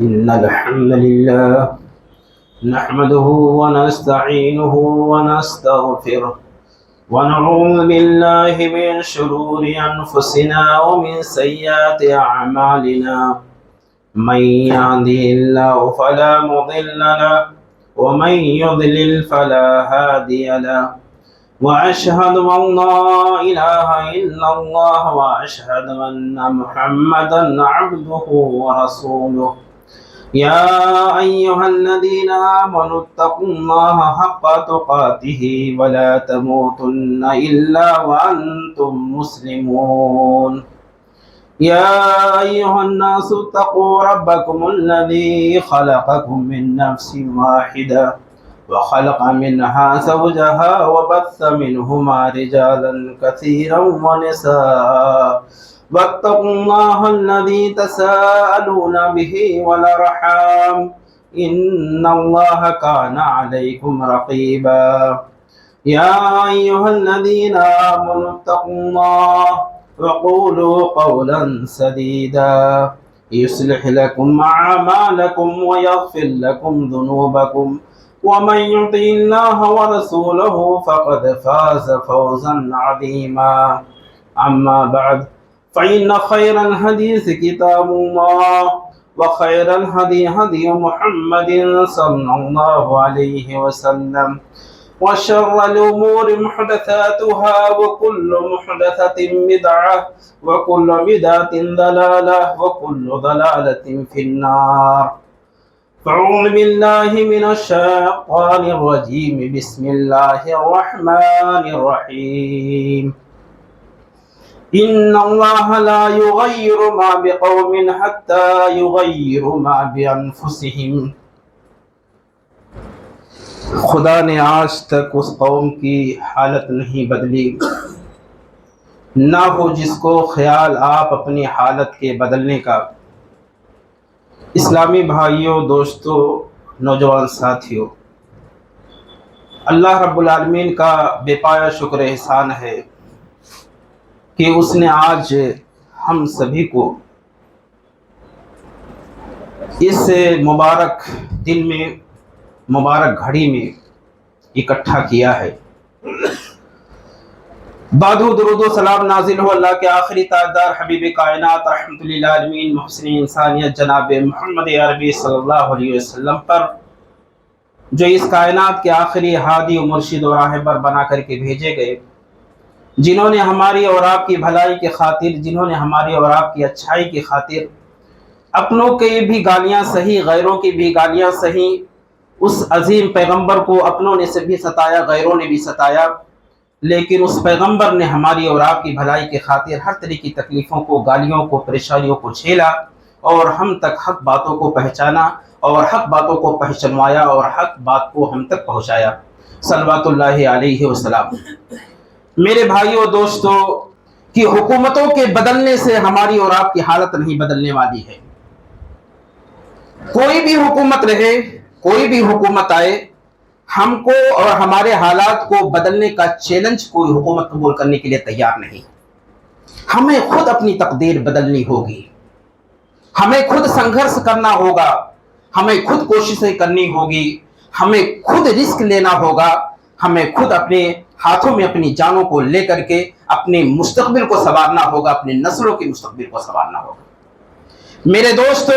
إن الحمد لله نحمده ونستعينه ونستغفره ونعوذ بالله من شرور أنفسنا ومن سيئات أعمالنا. من يهده الله فلا مضل له ومن يضلل فلا هادي له. وأشهد أن لا إله إلا الله وأشهد أن محمدا عبده ورسوله. يا أيها الذين آمنوا اتقوا الله حق تقاته ولا تموتن إلا وأنتم مسلمون. يا أيها الناس اتقوا ربكم الذي خلقكم من نفس واحدة وخلق منها زوجها وبث منهما رجالا كثيرا ونساء واتقوا الله الذي تساءلون به والأرحام إن الله كان عليكم رقيبا. يا أيها الذين آمنوا اتقوا الله وقولوا قولا سديدا يصلح لكم أعمالكم ويغفر لكم ذنوبكم ومن يطع الله ورسوله فقد فاز فوزا عظيما. أما بعد فإن خير الحديث كتاب الله وخير الهدي هدي محمد صلى الله عليه وسلم وشر الأمور محدثاتها وكل محدثة بدعة وكل بدعة ضلالة وكل ضلالة في النار. فأعوذ بالله من الشيطان الرجيم. بسم الله الرحمن الرحيم. إن الله لا يغير ما بقوم حتى يغيروا ما بأنفسهم. خدا نے آج تک اس قوم کی حالت نہیں بدلی، نہ ہو جس کو خیال آپ اپنی حالت کے بدلنے کا۔ اسلامی بھائیوں، دوستوں، نوجوان ساتھیوں، اللہ رب العالمین کا بے پایا شکر احسان ہے کہ اس نے آج ہم سبھی کو اس مبارک دن میں، مبارک گھڑی میں اکٹھا کیا ہے۔ بعد درود و سلام نازل ہو اللہ کے آخری تاجدار حبیب کائنات رحمت للعالمین محسن انسانیت جناب محمد عربی صلی اللہ علیہ وسلم پر، جو اس کائنات کے آخری ہادی و مرشد و راہبر بنا کر کے بھیجے گئے، جنہوں نے ہماری اور آپ کی بھلائی کی خاطر، جنہوں نے ہماری اور آپ کی اچھائی کی خاطر اپنوں کی بھی گالیاں سہی، غیروں کی بھی گالیاں سہی، اس عظیم پیغمبر کو اپنوں نے سے بھی ستایا، غیروں نے بھی ستایا، لیکن اس پیغمبر نے ہماری اور آپ کی بھلائی کی خاطر ہر طرح کی تکلیفوں کو، گالیوں کو، پریشانیوں کو جھیلا اور ہم تک حق باتوں کو پہچانا اور حق باتوں کو پہچنوایا اور حق بات کو ہم تک پہنچایا، صلوات اللہ علیہ وسلم۔ میرے بھائیوں، دوستوں، کہ حکومتوں کے بدلنے سے ہماری اور آپ کی حالت نہیں بدلنے والی ہے۔ کوئی بھی حکومت رہے، کوئی بھی حکومت آئے، ہم کو اور ہمارے حالات کو بدلنے کا چیلنج کوئی حکومت قبول کرنے کے لیے تیار نہیں۔ ہمیں خود اپنی تقدیر بدلنی ہوگی، ہمیں خود سنگھرش کرنا ہوگا، ہمیں خود کوششیں کرنی ہوگی، ہمیں خود رسک لینا ہوگا، ہمیں خود اپنے ہاتھوں میں اپنی جانوں کو لے کر کے اپنے مستقبل کو سنوارنا ہوگا، اپنے نسلوں کے مستقبل کو سنوارنا ہوگا۔ میرے دوستو،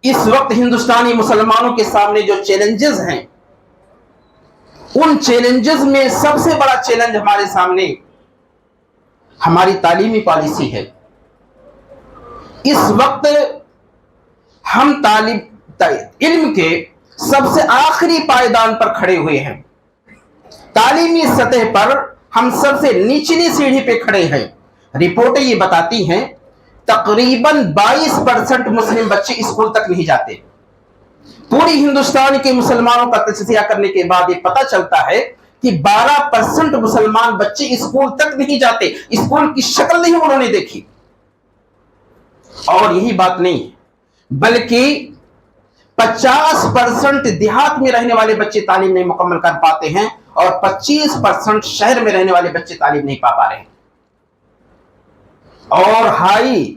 اس وقت ہندوستانی مسلمانوں کے سامنے جو چیلنجز ہیں، ان چیلنجز میں سب سے بڑا چیلنج ہمارے سامنے ہماری تعلیمی پالیسی ہے۔ اس وقت ہم علم کے سب سے آخری پائیدان پر کھڑے ہوئے ہیں، تعلیمی سطح پر ہم سب سے نچلی سیڑھی پہ کھڑے ہیں۔ رپورٹیں یہ بتاتی ہیں تقریباً 22% مسلم بچے اسکول تک نہیں جاتے۔ پوری ہندوستان کے مسلمانوں کا تجزیہ کرنے کے بعد یہ پتہ چلتا ہے کہ 12% مسلمان بچے اسکول تک نہیں جاتے، اسکول کی شکل نہیں انہوں نے دیکھی۔ اور یہی بات نہیں، بلکہ 50% دیہات میں رہنے والے بچے تعلیم نہیں مکمل کر پاتے ہیں اور 25% شہر میں رہنے والے بچے تعلیم نہیں پا پا رہے ہیں۔ اور ہائی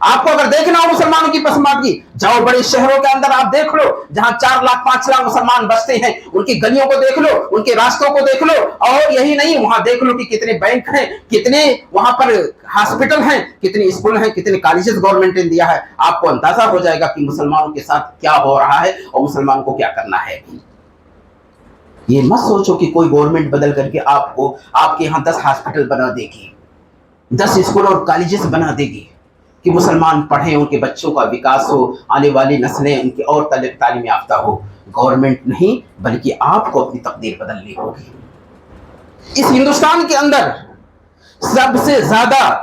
آپ کو اگر دیکھنا ہو مسلمانوں کی پسماندگی، جاؤ بڑے شہروں کے اندر آپ دیکھ لو، جہاں 4 لاکھ 5 لاکھ مسلمان بستے ہیں، ان کی گلیوں کو دیکھ لو، ان کے راستوں کو دیکھ لو، اور یہی نہیں وہاں دیکھ لو کہ کتنے بینک ہیں، کتنے وہاں پر ہاسپٹل ہیں، کتنے اسکول ہیں، کتنے کالجز گورنمنٹ نے دیا ہے. آپ کو اندازہ ہو جائے گا کہ مسلمانوں کے ساتھ کیا ہو رہا ہے اور مسلمان کو کیا کرنا ہے. یہ مت سوچو کہ کوئی گورنمنٹ بدل کر کے آپ کے یہاں 10 ہاسپٹل بنا دے گی، 10 اسکول اور کالجز بنا دے گی کہ مسلمان پڑھیں، ان کے بچوں کا وکاس ہو، آنے والی نسلیں ان کی اور تعلیم یافتہ ہو. گورنمنٹ نہیں، بلکہ آپ کو اپنی تقدیر بدلنی ہوگی. اس ہندوستان کے اندر سب سے زیادہ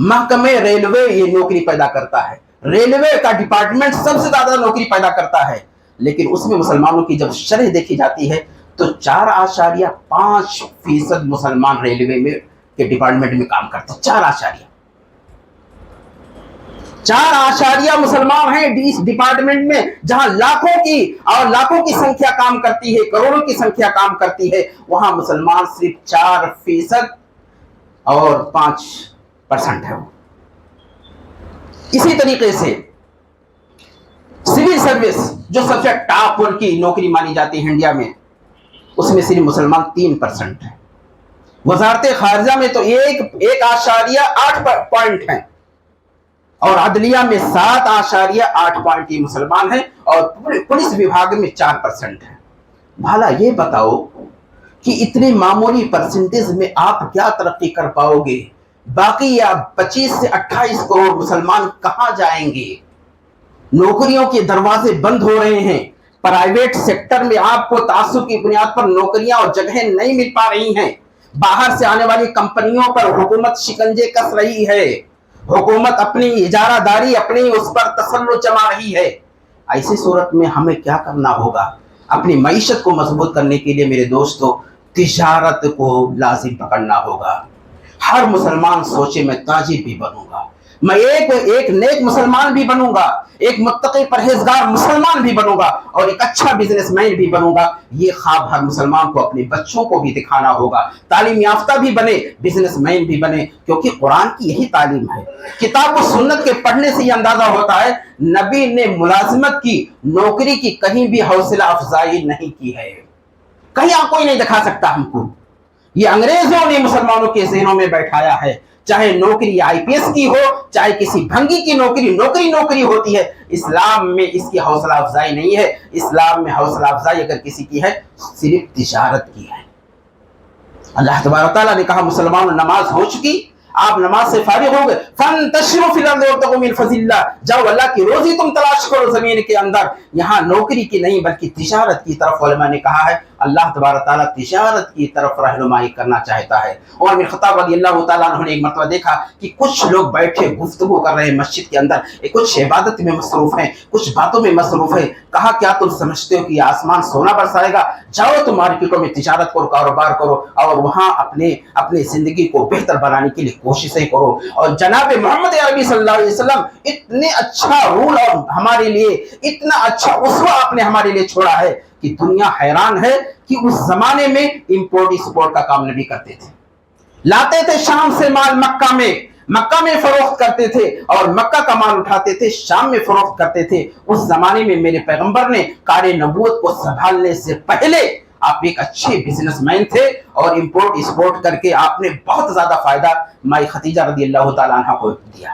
محکمہ ریلوے یہ نوکری پیدا کرتا ہے. ریلوے کا ڈپارٹمنٹ سب سے زیادہ نوکری پیدا کرتا ہے، لیکن اس میں مسلمانوں کی جب شرح دیکھی جاتی ہے تو 4.5% مسلمان ریلوے میں کے ڈپارٹمنٹ میں کام کرتے ہیں. 4.4 مسلمان ہیں اس ڈپارٹمنٹ میں، جہاں لاکھوں کی سنکھیا کام کرتی ہے، کروڑوں کی سنکھیا کام کرتی ہے. وہاں مسلمان صرف 4% اور 5% ہے. اسی طریقے سے سول سروس جو سب سے ٹاپ ون کی نوکری مانی جاتی ہے انڈیا میں، اس میں صرف مسلمان 3% ہیں. وزارت خارجہ میں تو 1.8 پوائنٹ ہیں، اور عدلیہ میں 7.8 پوائنٹ یہ مسلمان ہیں، اور پولیس وبھاگ میں 4% ہیں. بھلا یہ بتاؤ کہ اتنے معمولی پرسنٹیج میں آپ کیا ترقی کر پاؤ گے؟ باقی 25 سے 28 کروڑ مسلمان کہاں جائیں گے؟ نوکریوں کے دروازے بند ہو رہے ہیں. پرائیویٹ سیکٹر میں آپ کو تعصب کی بنیاد پر نوکریاں اور جگہیں نہیں مل پا رہی ہیں. باہر سے آنے والی کمپنیوں پر حکومت شکنجے کس رہی ہے. حکومت اپنی اجارہ داری اپنی اس پر تسلط جما رہی ہے. ایسی صورت میں ہمیں کیا کرنا ہوگا؟ اپنی معیشت کو مضبوط کرنے کے لیے میرے دوستو تجارت کو لازم پکڑنا ہوگا. ہر مسلمان سوچے میں تاجر بھی بنوں گا، میں ایک نیک مسلمان بھی بنوں گا، ایک متقی پرہیزگار مسلمان بھی بنوں گا، اور ایک اچھا بزنس مین بھی بنوں گا. یہ خواب ہر مسلمان کو اپنے بچوں کو بھی دکھانا ہوگا. تعلیم یافتہ بھی بنے، بزنس مین بھی بنے، کیونکہ قرآن کی یہی تعلیم ہے. کتاب و سنت کے پڑھنے سے یہ اندازہ ہوتا ہے نبی نے ملازمت کی، نوکری کی کہیں بھی حوصلہ افزائی نہیں کی ہے. کہیں کوئی نہیں دکھا سکتا ہم کو. یہ انگریزوں نے مسلمانوں کے ذہنوں میں بیٹھایا ہے. چاہے نوکری IPS کی ہو، چاہے کسی بھنگی کی نوکری ہوتی ہے. اسلام میں اس کی حوصلہ افزائی نہیں ہے. اسلام میں حوصلہ افزائی اگر کسی کی ہے صرف تجارت کی ہے. اللہ تبارک تعالیٰ نے کہا مسلمانوں نماز ہو چکی، آپ نماز سے فارغ ہو گئے، فانتشروا فی الارض وابتغوا من فضل اللہ، جاؤ اللہ کی روزی تم تلاش کرو زمین کے اندر. یہاں نوکری کی نہیں بلکہ تجارت کی طرف علماء نے کہا ہے. اللہ تبارک تعالیٰ تجارت کی طرف رہنمائی کرنا چاہتا ہے. عمر بن خطاب رضی اللہ تعالیٰ عنہ نے ایک مرتبہ دیکھا کہ کچھ لوگ بیٹھے گفتگو کر رہے ہیں مسجد کے اندر، کچھ عبادت میں مصروف ہیں، کچھ باتوں میں مصروف ہیں. کہا کیا تم سمجھتے ہو کہ یہ آسمان سونا برسائے گا؟ جاؤ تم مارکیٹوں میں تجارت کرو، کاروبار کرو، اور وہاں اپنے زندگی کو بہتر بنانے کے لیے کوششیں کرو. اور جناب محمد عربی صلی اللہ علیہ وسلم اتنے اچھا رول اور ہمارے لیے اتنا اچھا اسوہ آپ نے ہمارے لیے چھوڑا ہے کہ دنیا حیران ہے کہ اس زمانے میں امپورٹ ایکسپورٹ کا کام نبی کرتے تھے. لاتے تھے شام سے مال مکہ میں فروخت کرتے تھے، اور مکہ کا مال اٹھاتے تھے شام میں فروخت کرتے تھے. اس زمانے میں میرے پیغمبر نے کار نبوت کو سنبھالنے سے پہلے آپ ایک اچھے بزنس مین تھے، اور امپورٹ ایکسپورٹ کر کے آپ نے بہت زیادہ فائدہ مائی خدیجہ رضی اللہ تعالیٰ عنہ کو دیا.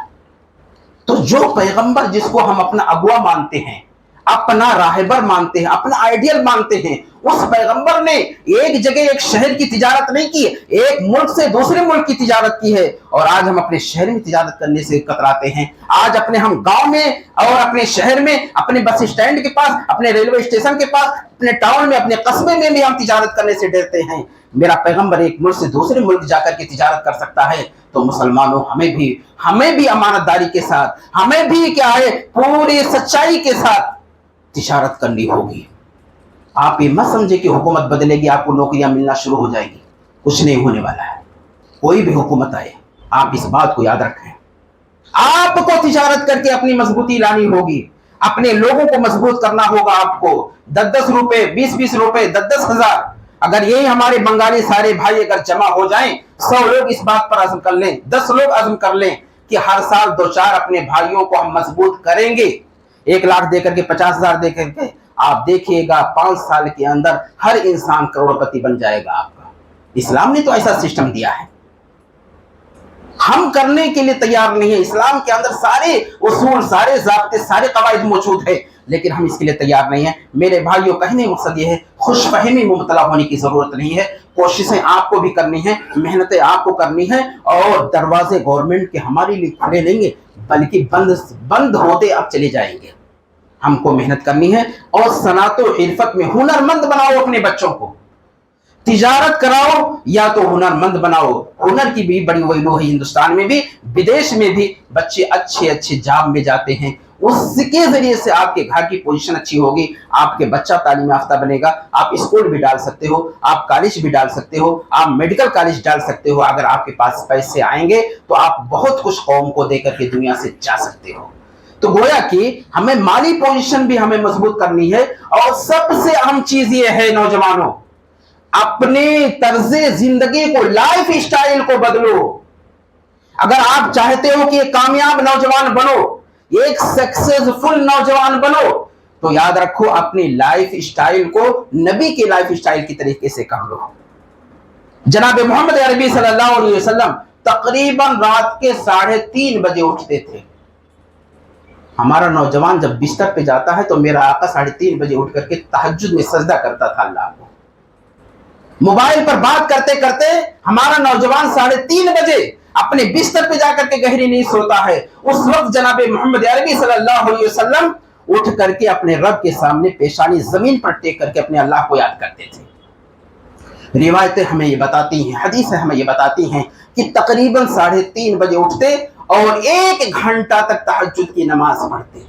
تو جو پیغمبر جس کو ہم اپنا اگوا مانتے ہیں، اپنا راہبر مانتے ہیں، اپنا آئیڈیل مانتے ہیں، اس پیغمبر نے ایک جگہ ایک شہر کی تجارت نہیں کی، ایک ملک سے دوسرے ملک کی تجارت کی ہے. اور آج ہم اپنے شہر میں تجارت کرنے سے کتراتے ہیں. آج ہم گاؤں میں اور اپنے شہر میں، اپنے بس اسٹینڈ کے پاس، اپنے ریلوے اسٹیشن کے پاس، اپنے ٹاؤن میں، اپنے قصبے میں بھی ہم تجارت کرنے سے ڈرتے ہیں. میرا پیغمبر ایک ملک سے دوسرے ملک جا کر کے تجارت کر سکتا ہے. تو مسلمانوں ہمیں بھی امانت داری کے ساتھ، ہمیں بھی کیا ہے پوری سچائی کے ساتھ تجارت کرنی ہوگی. آپ یہ مت سمجھے کہ حکومت بدلے گی آپ کو نوکریاں ملنا شروع ہو جائیں گی. کچھ نہیں ہونے والا ہے. کوئی بھی حکومت آئے آپ اس بات کو یاد رکھیں، آپ کو تجارت کر کے اپنی مضبوطی لانی ہوگی، اپنے لوگوں کو مضبوط کرنا ہوگا. آپ کو 10 روپے 20 روپے 10 ہزار، اگر یہی ہمارے بنگالی سارے بھائی اگر جمع ہو جائیں، 100 لوگ اس بات پر عزم کر لیں، 10 لوگ عزم کر لیں کہ ہر سال 2-4 اپنے بھائیوں کو ہم مضبوط کریں گے, 1 لاکھ دے کر کے, 50,000 دے کر کے, آپ دیکھیے گا 5 سال کے اندر ہر انسان کروڑپتی بن جائے گا آپ کا. اسلام نے تو ایسا سسٹم دیا ہے, ہم کرنے کے لیے تیار نہیں ہے. اسلام کے اندر سارے اصول, سارے ضابطے, سارے قواعد موجود ہیں, لیکن ہم اس کے لیے تیار نہیں ہیں. میرے بھائیوں, کہنے مقصد یہ ہے, خوش فہمی میں مبتلا ہونے کی ضرورت نہیں ہے. کوششیں آپ کو بھی کرنی ہیں, محنتیں آپ کو کرنی ہیں, اور دروازے گورنمنٹ کے ہمارے لیے کھلے نہیں گے, بلکہ بند ہوتے اب چلے جائیں گے. ہم کو محنت کرنی ہے, اور صنعت و حرفت میں ہنرمند بناؤ اپنے بچوں کو. تجارت کراؤ یا تو ہنرمند بناؤ. ہنر کی بھی بڑی ویلو ہے ہندوستان میں بھی, بدیش میں بھی. بچے اچھے جاب میں جاتے ہیں, اس کے ذریعے سے آپ کے گھر کی پوزیشن اچھی ہوگی, آپ کے بچہ تعلیم یافتہ بنے گا. آپ اسکول بھی ڈال سکتے ہو, آپ کالج بھی ڈال سکتے ہو, آپ میڈیکل کالج ڈال سکتے ہو. اگر آپ کے پاس پیسے آئیں گے تو آپ بہت کچھ قوم کو دے کر کے دنیا سے جا سکتے ہو. تو گویا کہ ہمیں مالی پوزیشن بھی ہمیں مضبوط کرنی ہے, اور سب سے اہم چیز یہ ہے نوجوانوں, اپنے طرز زندگی کو, لائف اسٹائل کو بدلو. اگر آپ چاہتے ہو کہ ایک کامیاب نوجوان بنو, ایک سکسیسفل نوجوان بنو, تو یاد رکھو اپنی لائف اسٹائل کو نبی کے لائف اسٹائل کی طریقے سے کر لو. جناب محمد عربی صلی اللہ علیہ وسلم تقریباً رات کے 3:30 بجے اٹھتے تھے. ہمارا نوجوان جب بستر پہ جاتا ہے تو میرا آقا 3:30 بجے اٹھ کر کے تہجد میں سجدہ کرتا تھا اللہ کو. موبائل پر بات کرتے کرتے ہمارا نوجوان 3:30 بجے اپنے بستر پہ جا کر کے گہری نیند سوتا ہے. اس وقت جناب محمد عربی صلی اللہ علیہ وسلم اٹھ کر کے اپنے رب کے سامنے پیشانی زمین پر ٹیک کر کے اپنے اللہ کو یاد کرتے تھے. روایتیں ہمیں یہ بتاتی ہیں, حدیثیں ہمیں یہ بتاتی ہیں کہ تقریباً 3:30 بجے اٹھتے اور 1 گھنٹہ تک تہجد کی نماز پڑھتے.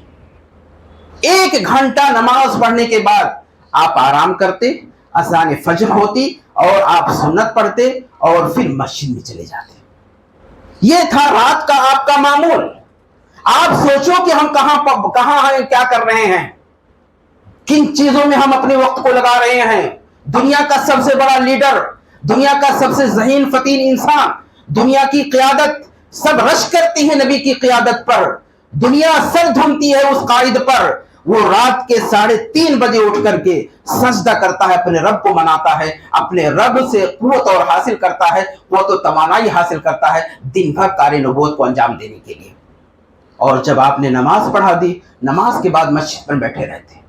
1 گھنٹہ نماز پڑھنے کے بعد آپ آرام کرتے, اذان فجر ہوتی اور آپ سنت پڑھتے, اور پھر مسجد میں چلے جاتے. یہ تھا رات کا آپ کا معمول. آپ سوچو کہ ہم کہاں ہیں, کیا کر رہے ہیں, کن چیزوں میں ہم اپنے وقت کو لگا رہے ہیں. دنیا کا سب سے بڑا لیڈر, دنیا کا سب سے ذہین فتین انسان, دنیا کی قیادت سب رش کرتی ہے نبی کی قیادت پر, دنیا سر دھمتی ہے اس قائد پر. وہ رات کے 3:30 بجے اٹھ کر کے سجدہ کرتا ہے, اپنے رب کو مناتا ہے, اپنے رب سے قوت اور حاصل کرتا ہے, قوت و توانائی حاصل کرتا ہے دن بھر کار نبوت کو انجام دینے کے لیے. اور جب آپ نے نماز پڑھا دی, نماز کے بعد مسجد پر بیٹھے رہتے.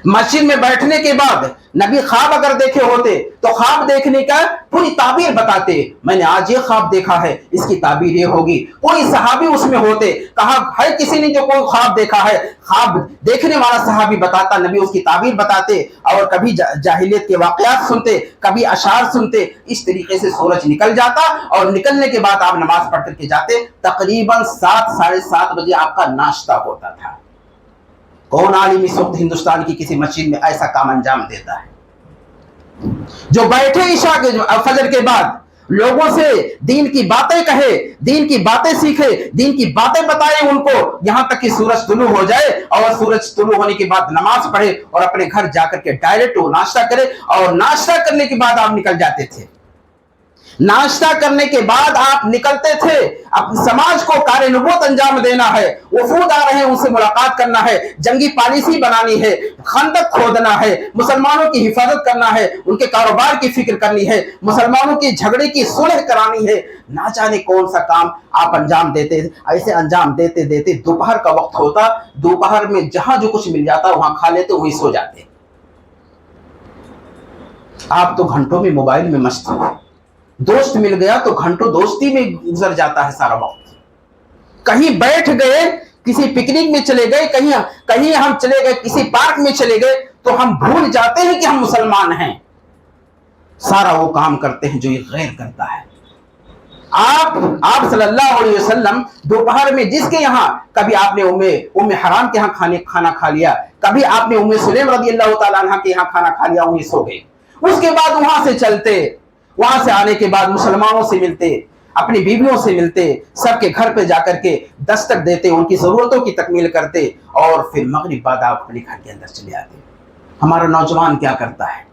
مسجد میں بیٹھنے کے بعد نبی خواب اگر دیکھے ہوتے تو خواب دیکھنے کا پوری تعبیر بتاتے. میں نے آج یہ خواب دیکھا ہے, اس کی تعبیر یہ ہوگی. کوئی صحابی اس میں ہوتے, کہا ہے کسی نے جو کوئی خواب دیکھا ہے, خواب دیکھنے والا صحابی بتاتا, نبی اس کی تعبیر بتاتے, اور کبھی جاہلیت کے واقعات سنتے, کبھی اشعار سنتے. اس طریقے سے سورج نکل جاتا, اور نکلنے کے بعد آپ نماز پڑھ کر کے جاتے. تقریباً 7-7:30 بجے آپ کا ناشتہ ہوتا تھا. کون عالم اس وقت ہندوستان کی کسی مسجد میں ایسا کام انجام دیتا ہے, جو بیٹھے عشاء کے فجر کے بعد لوگوں سے دین کی باتیں کہے, دین کی باتیں سیکھے, دین کی باتیں بتائے ان کو, یہاں تک کہ سورج طلوع ہو جائے, اور سورج طلوع ہونے کے بعد نماز پڑھے اور اپنے گھر جا کر کے ڈائریکٹ وہ ناشتہ کرے, اور ناشتہ کرنے کے بعد آپ نکل جاتے تھے. ناشتہ کرنے کے بعد آپ نکلتے تھے, اپنے سماج کو کار نبوت انجام دینا ہے, وفود آ رہے ہیں ان سے ملاقات کرنا ہے, جنگی پالیسی بنانی ہے, خندق کھودنا ہے, مسلمانوں کی حفاظت کرنا ہے, ان کے کاروبار کی فکر کرنی ہے, مسلمانوں کی جھگڑے کی صلح کرانی ہے. نہ جانے کون سا کام آپ انجام دیتے. ایسے انجام دیتے دیتے دوپہر کا وقت ہوتا, دوپہر میں جہاں جو کچھ مل جاتا وہاں کھا لیتے, وہیں سو جاتے. آپ تو گھنٹوں میں موبائل میں مست ہو, دوست مل گیا تو گھنٹوں دوستی میں گزر جاتا ہے سارا وقت. کہیں بیٹھ گئے, کسی پکنک میں چلے گئے, کہیں ہم چلے گئے, کسی پارک میں چلے گئے, تو ہم بھول جاتے ہیں کہ ہم مسلمان ہیں. سارا وہ کام کرتے ہیں جو یہ غیر کرتا ہے. آپ صلی اللہ علیہ وسلم دوپہر میں جس کے یہاں, کبھی آپ نے ام حرام کے یہاں کھانا کھا لیا, کبھی آپ نے ام سلیم رضی اللہ تعالیٰ عنہ کے یہاں کھانا کھا لیا, وہیں سو گئے. اس کے بعد وہاں سے چلتے, وہاں سے آنے کے بعد مسلمانوں سے ملتے, اپنی بیویوں سے ملتے, سب کے گھر پہ جا کر کے دستک دیتے, ان کی ضرورتوں کی تکمیل کرتے, اور پھر مغرب بعد آپ اپنے گھر کے اندر چلے آتے. ہمارا نوجوان کیا کرتا ہے؟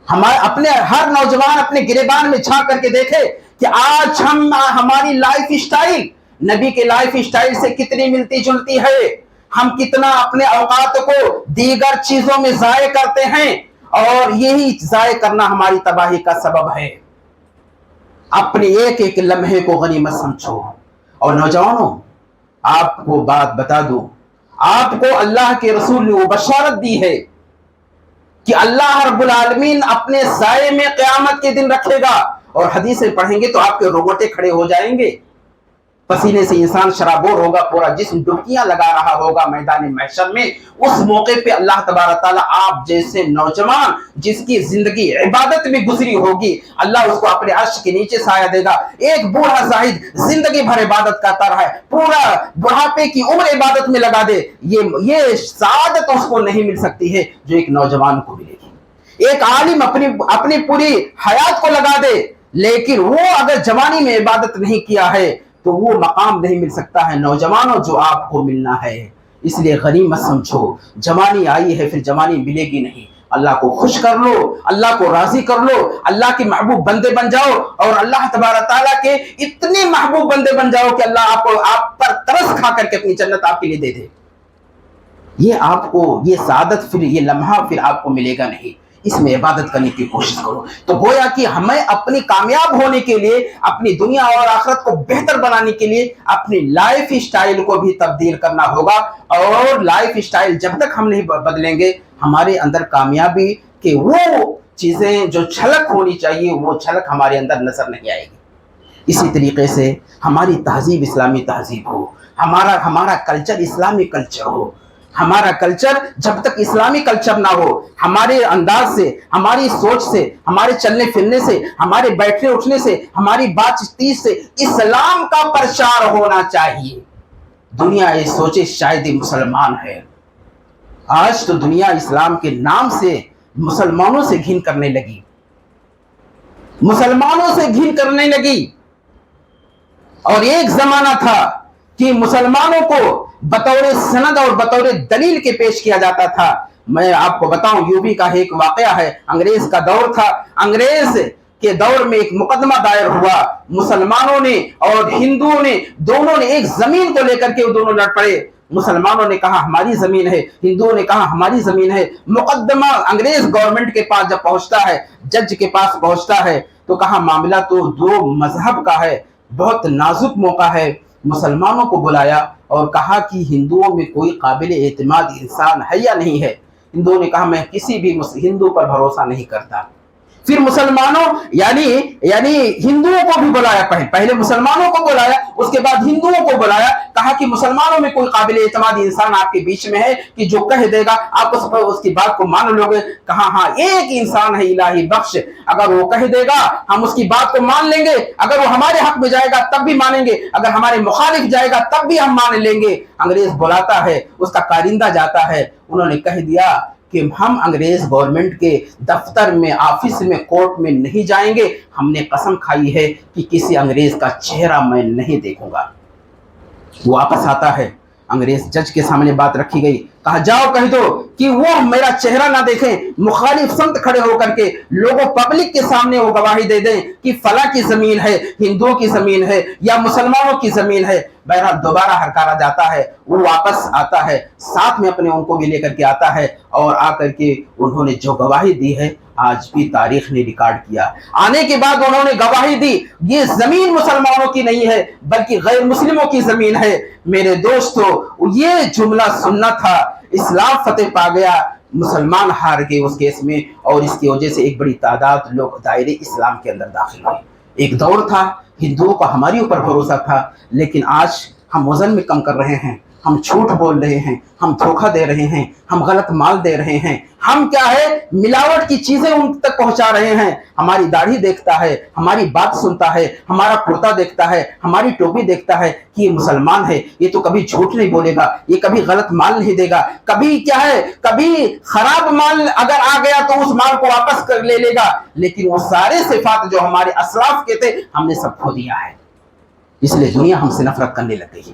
ہر نوجوان اپنے گریبان میں جھانک کر کے دیکھے کہ آج ہماری لائف اسٹائل نبی کے لائف اسٹائل سے کتنی ملتی جلتی ہے. ہم کتنا اپنے اوقات کو دیگر چیزوں میں ضائع کرتے ہیں اور یہی ضائع کرنا ہماری تباہی کا سبب ہے. اپنے ایک ایک لمحے کو غنیمت سمجھو. اور نوجوانوں آپ کو بات بتا دوں, آپ کو اللہ کے رسول نے وہ بشارت دی ہے کہ اللہ رب العالمین اپنے سائے میں قیامت کے دن رکھے گا. اور حدیثیں پڑھیں گے تو آپ کے روگوٹے کھڑے ہو جائیں گے, پسینے سے انسان شرابور ہوگا, پورا جسم ڈبکیاں لگا رہا ہوگا میدان محشر میں. اس موقع پہ اللہ تبارک تعالیٰ آپ جیسے نوجوان جس کی زندگی عبادت میں گزری ہوگی, اللہ اس کو اپنے عرش کے نیچے سایہ دے گا. ایک بوڑھا زاہد زندگی بھر عبادت کرتا رہا ہے, پورا بڑھاپے کی عمر عبادت میں لگا دے, یہ سعادت اس کو نہیں مل سکتی ہے جو ایک نوجوان کو ملے گی. ایک عالم اپنی پوری حیات کو لگا دے, لیکن وہ اگر جوانی میں عبادت نہیں کیا ہے تو وہ مقام نہیں مل سکتا ہے نوجوانوں جو آپ کو ملنا ہے. اس لیے غنیمت سمجھو, جوانی آئی ہے پھر جوانی ملے گی نہیں. اللہ کو خوش کر لو, اللہ کو راضی کر لو, اللہ کے محبوب بندے بن جاؤ, اور اللہ تبارک تعالیٰ کے اتنے محبوب بندے بن جاؤ کہ اللہ آپ پر ترس کھا کر کے اپنی جنت آپ کے لیے دے دے. یہ آپ کو یہ سعادت پھر یہ لمحہ پھر آپ کو ملے گا نہیں. اس میں عبادت کرنے کی کوشش کرو. تو گویا کہ ہمیں اپنی کامیاب ہونے کے لیے, اپنی دنیا اور آخرت کو بہتر بنانے کے لیے اپنی لائف اسٹائل کو بھی تبدیل کرنا ہوگا. اور لائف اسٹائل جب تک ہم نہیں بدلیں گے, ہمارے اندر کامیابی کے وہ چیزیں جو چھلک ہونی چاہیے وہ چھلک ہمارے اندر نظر نہیں آئے گی. اسی طریقے سے ہماری تہذیب اسلامی تہذیب ہو, ہمارا کلچر اسلامی کلچر ہو. ہمارا کلچر جب تک اسلامی کلچر نہ ہو, ہمارے انداز سے, ہماری سوچ سے, ہمارے چلنے پھرنے سے, ہمارے بیٹھنے اٹھنے سے, ہماری بات چیت سے اسلام کا پرچار ہونا چاہیے. دنیا یہ سوچے شاید ہی مسلمان ہے. آج تو دنیا اسلام کے نام سے مسلمانوں سے گھن کرنے لگی, مسلمانوں سے گھن کرنے لگی. اور ایک زمانہ تھا کہ مسلمانوں کو بطور سند اور بطور دلیل کے پیش کیا جاتا تھا. میں آپ کو بتاؤں, یوبی کا ایک واقعہ ہے, انگریز کا دور تھا. انگریز کے دور میں ایک مقدمہ دائر ہوا, مسلمانوں نے اور ہندوؤں نے دونوں نے ایک زمین کو لے کر کے وہ دونوں لڑ پڑے. مسلمانوں نے کہا ہماری زمین ہے, ہندوؤں نے کہا ہماری زمین ہے. مقدمہ انگریز گورنمنٹ کے پاس جب پہنچتا ہے, جج کے پاس پہنچتا ہے, تو کہا معاملہ تو دو مذہب کا ہے, بہت نازک موقع ہے. مسلمانوں کو بلایا اور کہا کہ ہندوؤں میں کوئی قابل اعتماد انسان ہے یا نہیں ہے. ہندوؤں نے کہا میں کسی بھی ہندو پر بھروسہ نہیں کرتا. پھر مسلمانوں یعنی ہندوؤں کو بھی بلایا, پہلے مسلمانوں کو بلایا, اس کے بعد ہندوؤں کو بلایا. کہا کہ مسلمانوں میں کوئی قابل اعتماد انسان آپ کے بیچ میں ہے کہ جو کہہ دے گا آپ اس کی بات کو مان لو گے. کہا ہاں, ایک انسان ہے الہی بخش, اگر وہ کہہ دے گا ہم اس کی بات کو مان لیں گے. اگر وہ ہمارے حق میں جائے گا تب بھی مانیں گے, اگر ہمارے مخالف جائے گا تب بھی ہم مان لیں گے. انگریز بلاتا ہے, اس کا کارندہ جاتا ہے. انہوں نے کہہ دیا کہ ہم انگریز گورنمنٹ کے دفتر میں, آفس میں, کورٹ میں نہیں جائیں گے. ہم نے قسم کھائی ہے کہ کسی انگریز کا چہرہ میں نہیں دیکھوں گا. وہ واپس آتا ہے, انگریز جج کے سامنے بات رکھی گئی. کہا جاؤ کہہ دو کہ وہ میرا چہرہ نہ دیکھیں, مخالف سمت کھڑے ہو کر کے لوگوں پبلک کے سامنے وہ گواہی دے دیں کہ فلاں کی زمین ہے, ہندوؤں کی زمین ہے یا مسلمانوں کی زمین ہے. بہرحال دوبارہ ہرکارا جاتا ہے, وہ واپس آتا ہے, ساتھ میں اپنے ان کو بھی لے کر کے آتا ہے, اور آ کر کے انہوں نے جو گواہی دی ہے آج بھی تاریخ نے ریکارڈ کیا. آنے کے بعد انہوں نے گواہی دی یہ زمین مسلمانوں کی نہیں ہے بلکہ غیر مسلموں کی زمین ہے. میرے دوستو, یہ جملہ سننا تھا. اسلام فتح پا گیا, مسلمان ہار گئے اس کیس میں, اور اس کی وجہ سے ایک بڑی تعداد لوگ دائرے اسلام کے اندر داخل ہوئے. ایک دور تھا ہندوؤں کا ہماری اوپر بھروسہ تھا, لیکن آج ہم وزن میں کم کر رہے ہیں, ہم جھوٹ بول رہے ہیں, ہم دھوکہ دے رہے ہیں, ہم غلط مال دے رہے ہیں, ہم کیا ہے ملاوٹ کی چیزیں ان تک پہنچا رہے ہیں. ہماری داڑھی دیکھتا ہے, ہماری بات سنتا ہے, ہمارا کرتا دیکھتا ہے, ہماری ٹوپی دیکھتا ہے کہ یہ مسلمان ہے, یہ تو کبھی جھوٹ نہیں بولے گا, یہ کبھی غلط مال نہیں دے گا, کبھی کیا ہے کبھی خراب مال اگر آ گیا تو اس مال کو واپس کر لے گا. لیکن وہ سارے صفات جو ہمارے اسلاف کے تھے ہم نے سب کھو دیا ہے. اس لیے دنیا ہم سے نفرت کرنے لگ گئی.